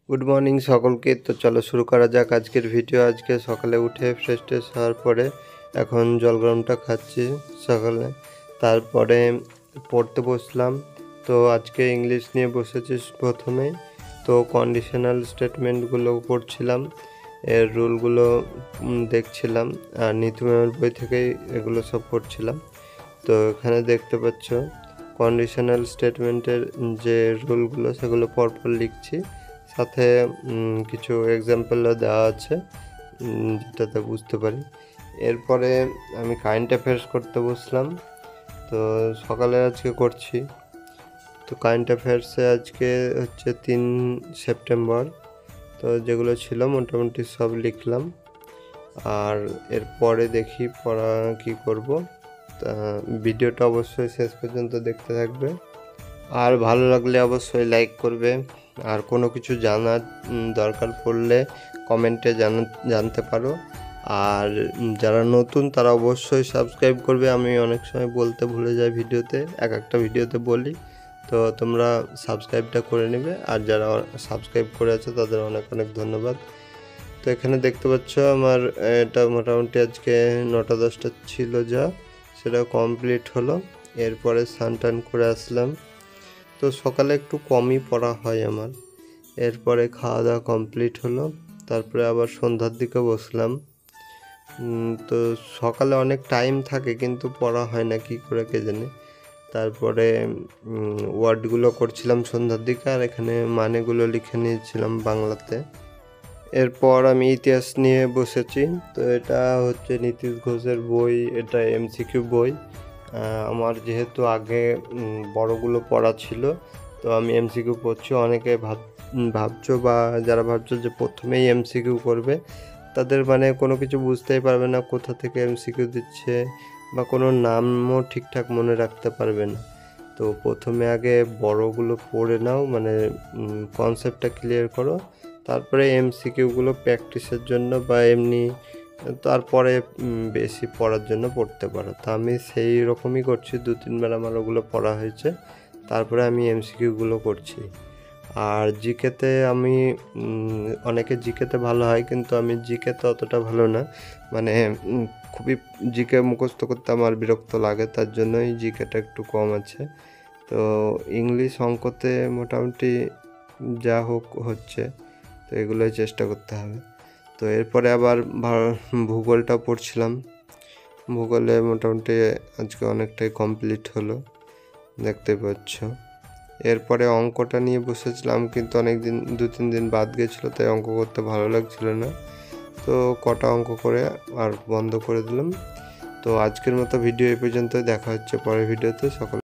Good morning সকলকে। তো চলো শুরু করা যাক আজকের ভিডিও। আজকে সকালে উঠে ফ্রেশ ট্রেশ হওয়ার পরে এখন জল গরমটা খাচ্ছি সকালে, তারপরে পড়তে বসলাম। তো আজকে ইংলিশ নিয়ে বসেছি প্রথমেই। তো কন্ডিশনাল স্টেটমেন্টগুলো পড়ছিলাম, এর রুলগুলো দেখছিলাম, আর নীতি ম্যামের বই থেকেই এগুলো সব পড়ছিলাম। তো এখানে দেখতে পাচ্ছ কন্ডিশনাল স্টেটমেন্টের যে রুলগুলো সেগুলো পরপর লিখছি, সাথে কিছু এক্সাম্পলও দেওয়া আছে যেটাতে বুঝতে পারি। এরপরে আমি কারেন্ট অ্যাফেয়ার্স করতে বসলাম। তো সকালে আজকে করছি। তো কারেন্ট অ্যাফেয়ার্সে আজকে হচ্ছে 3 সেপ্টেম্বর। তো যেগুলো ছিল মোটামুটি সব লিখলাম, আর এরপরে দেখি পড়া কি করব। তা ভিডিওটা অবশ্যই শেষ পর্যন্ত দেখতে থাকবে, আর ভালো লাগলে অবশ্যই লাইক করবে। আর কোনো কিছু জানার দরকার পড়লে কমেন্টে জানতে পারো। আর যারা নতুন তারা অবশ্যই সাবস্ক্রাইব করবে। আমি অনেক সময় বলতে ভুলে যাই ভিডিওতে, একটা ভিডিওতে বলি। তো তোমরা সাবস্ক্রাইবটা করে নেবে, আর যারা সাবস্ক্রাইব করে আছে তাদের অনেক অনেক ধন্যবাদ। তো এখানে দেখতে পাচ্ছ আমার এটা মোটামুটি আজকে 9টা-10টা ছিল যা, সেটা কমপ্লিট হলো। এরপরে স্নান টান করে আসলাম। তো সকালে একটু কমই পড়া হয় আমার। এরপরে খাওয়া দাওয়া কমপ্লিট হলো, তারপরে আবার সন্ধ্যার দিকে বসলাম। তো সকালে অনেক টাইম থাকে কিন্তু পড়া হয় না কী করে কে জানে। তারপরে ওয়ার্ডগুলো করছিলাম সন্ধ্যার দিকে, আর এখানে মানেগুলো লিখে নিয়েছিলাম বাংলাতে। এরপর আমি ইতিহাস নিয়ে বসেছি। তো এটা হচ্ছে নীতিশ ঘোষের বই, এটা এমসিকিউ বই। আমার যেহেতু আগে বড়গুলো পড়া ছিল, তো আমি এমসিকিউ পড়ছি। অনেকে ভাবছো বা যারা ভাবছো যে প্রথমেই এমসিকিউ করবে, তাদের মানে কোনো কিছু বুঝতেই পারবে না কোথা থেকে এমসিকিউ দিচ্ছে, বা কোনো নামও ঠিকঠাক মনে রাখতে পারবে না। তো প্রথমে আগে বড়গুলো পড়ে নাও, মানে কনসেপ্টটা ক্লিয়ার করো, তারপরে এমসিকিউগুলো প্র্যাকটিসের জন্য বা এমনি তারপরে বেশি পড়ার জন্য পড়তে পারো। তো আমি সেই রকমই করছি, 2-3বার আমার ওগুলো পড়া হয়েছে, তারপরে আমি এমসিকিউগুলো করছি। আর জিকেতে আমি অনেকে জিকেতে ভালো হয়, কিন্তু আমি জিকেতে অতটা ভালো না। মানে খুবই জিকে মুখস্থ করতে আমার বিরক্ত লাগে, তার জন্যই জিকেটা একটু কম আছে। তো ইংলিশ অঙ্কতে মোটামুটি যা হোক হচ্ছে, তো এগুলোই চেষ্টা করতে হবে। তো এরপরে আবার ভূগোলটা পড়ছিলাম। ভূগোলে মোটামুটি আজকে অনেকটাই কমপ্লিট হলো, দেখতে পাচ্ছ। এরপরে অঙ্কটা নিয়ে বসেছিলাম, কিন্তু অনেক দিন 2-3 দিন বাদ গেছিলো, তাই অঙ্ক করতে ভালো লাগছিল না। তো কটা অঙ্ক করে আর বন্ধ করে দিলাম। তো আজকের মতো ভিডিও এই পর্যন্ত, দেখা হচ্ছে পরের ভিডিওতে। সকল